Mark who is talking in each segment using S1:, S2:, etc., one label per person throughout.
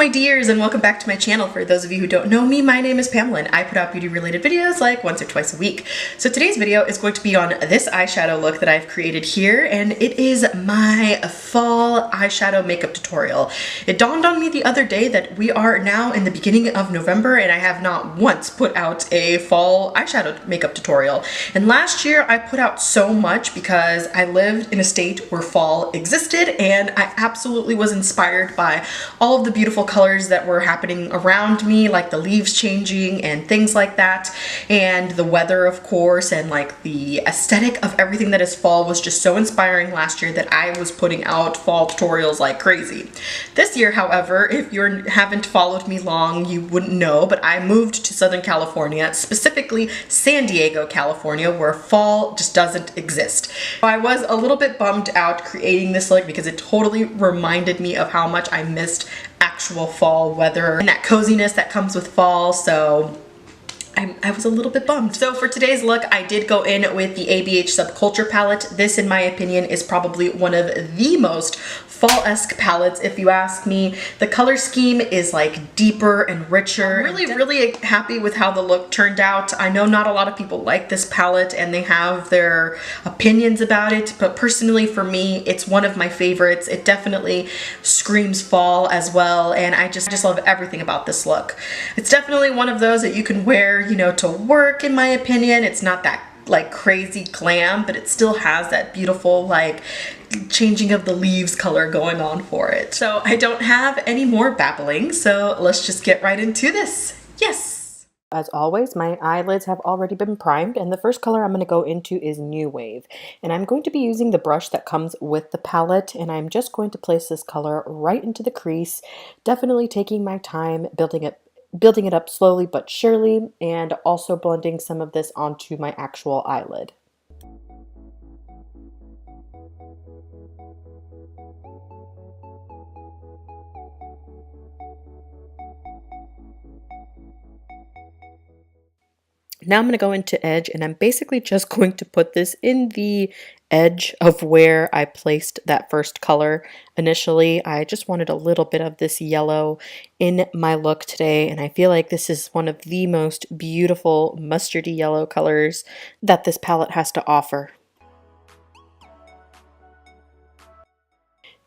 S1: my dears, and welcome back to my channel. For those of you who don't know me, my name is Pamela and I put out beauty related videos like once or twice a week. So today's video is going to be on this eyeshadow look that I've created here, and it is my fall eyeshadow makeup tutorial. It dawned on me the other day that we are now in the beginning of November and I have not once put out a fall eyeshadow makeup tutorial. And last year I put out so much because I lived in a state where fall existed and I absolutely was inspired by all of the beautiful colors that were happening around me, like the leaves changing and things like that, and the weather, of course, and like the aesthetic of everything that is fall was just so inspiring last year that I was putting out fall tutorials like crazy. This year, however, if you haven't followed me long, you wouldn't know, but I moved to Southern California, specifically San Diego, California, where fall just doesn't exist. I was a little bit bummed out creating this look because it totally reminded me of how much I missed actual fall weather and that coziness that comes with fall, so I was a little bit bummed. So for today's look, I did go in with the ABH Subculture palette. This, in my opinion, is probably one of the most fall-esque palettes, if you ask me. The color scheme is like deeper and richer. I'm really happy with how the look turned out. I know not a lot of people like this palette and they have their opinions about it, but personally for me, it's one of my favorites. It definitely screams fall as well, and I just love everything about this look. It's definitely one of those that you can wear, you know, to work, in my opinion. It's not that like crazy glam, but it still has that beautiful like changing of the leaves color going on for it. So I don't have any more babbling, so let's just get right into this. Yes!
S2: As always, my eyelids have already been primed, and the first color I'm going to go into is New Wave. And I'm going to be using the brush that comes with the palette, and I'm just going to place this color right into the crease, definitely taking my time building it up slowly but surely, and also blending some of this onto my actual eyelid. Now I'm going to go into Edge, and I'm basically just going to put this in the edge of where I placed that first color initially. I just wanted a little bit of this yellow in my look today, and I feel like this is one of the most beautiful mustardy yellow colors that this palette has to offer.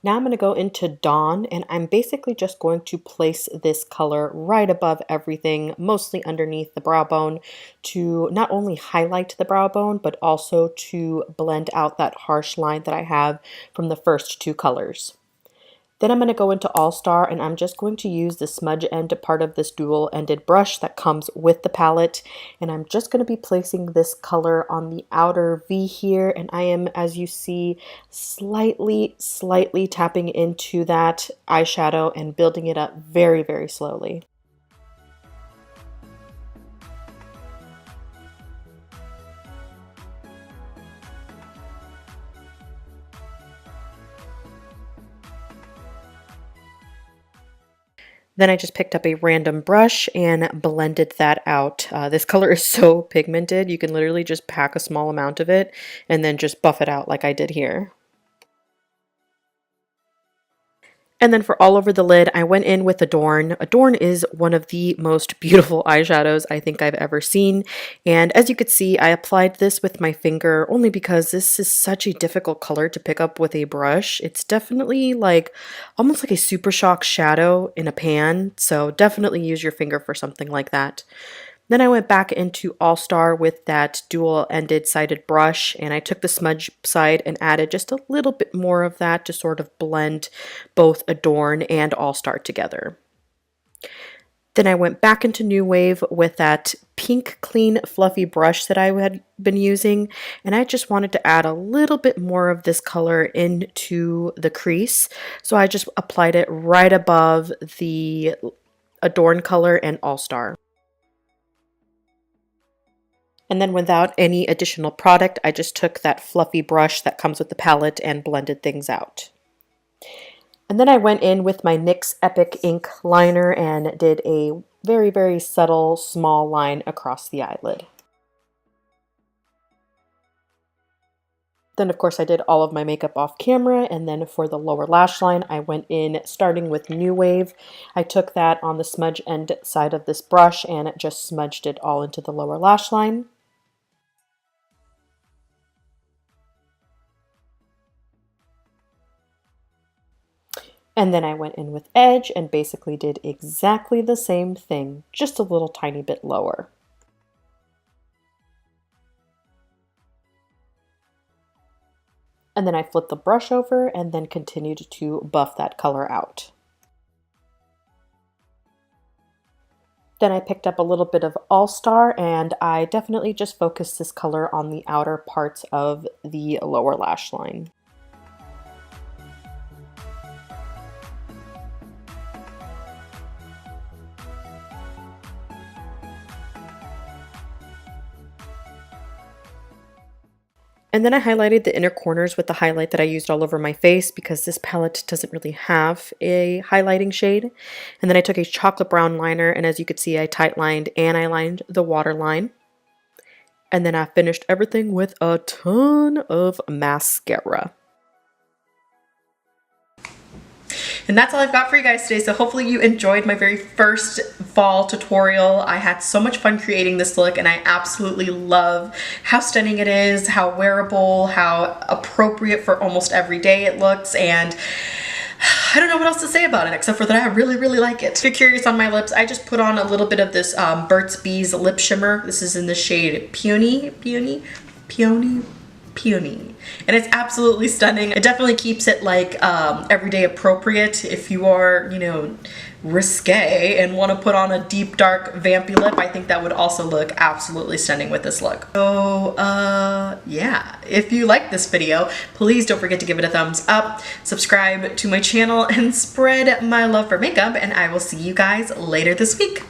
S2: Now I'm going to go into Dawn, and I'm basically just going to place this color right above everything, mostly underneath the brow bone, to not only highlight the brow bone, but also to blend out that harsh line that I have from the first two colors. Then I'm going to go into All Star, and I'm just going to use the smudge end part of this dual-ended brush that comes with the palette, and I'm just going to be placing this color on the outer V here, and I am, as you see, slightly tapping into that eyeshadow and building it up very, very slowly. Then I just picked up a random brush and blended that out. This color is so pigmented, you can literally just pack a small amount of it and then just buff it out like I did here. And then for all over the lid, I went in with Adorn. Adorn is one of the most beautiful eyeshadows I think I've ever seen. And as you could see, I applied this with my finger only because this is such a difficult color to pick up with a brush. It's definitely like almost like a Super Shock shadow in a pan. So definitely use your finger for something like that. Then I went back into All Star with that dual-ended sided brush, and I took the smudge side and added just a little bit more of that to sort of blend both Adorn and All Star together. Then I went back into New Wave with that pink, clean, fluffy brush that I had been using, and I just wanted to add a little bit more of this color into the crease, so I just applied it right above the Adorn color and All Star. And then without any additional product, I just took that fluffy brush that comes with the palette and blended things out. And then I went in with my NYX Epic Ink liner and did a very, very subtle small line across the eyelid. Then of course I did all of my makeup off camera, and then for the lower lash line I went in starting with New Wave. I took that on the smudge end side of this brush and just smudged it all into the lower lash line. And then I went in with Edge and basically did exactly the same thing, just a little tiny bit lower. And then I flipped the brush over and then continued to buff that color out. Then I picked up a little bit of All Star and I definitely just focused this color on the outer parts of the lower lash line. And then I highlighted the inner corners with the highlight that I used all over my face because this palette doesn't really have a highlighting shade. And then I took a chocolate brown liner, and as you could see, I tight lined and I lined the waterline. And then I finished everything with a ton of mascara.
S1: And that's all I've got for you guys today. So hopefully you enjoyed my very first fall tutorial. I had so much fun creating this look and I absolutely love how stunning it is, how wearable, how appropriate for almost every day it looks, and I don't know what else to say about it except for that I really, really like it. If you're curious on my lips, I just put on a little bit of this BERT'S lip shimmer. This is in the shade Peony. And it's absolutely stunning. It definitely keeps it like everyday appropriate. If you are, you know, risque and want to put on a deep dark vampy lip, I think that would also look absolutely stunning with this look. So yeah, if you like this video, please don't forget to give it a thumbs up, subscribe to my channel, and spread my love for makeup, and I will see you guys later this week.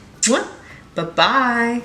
S1: Bye bye.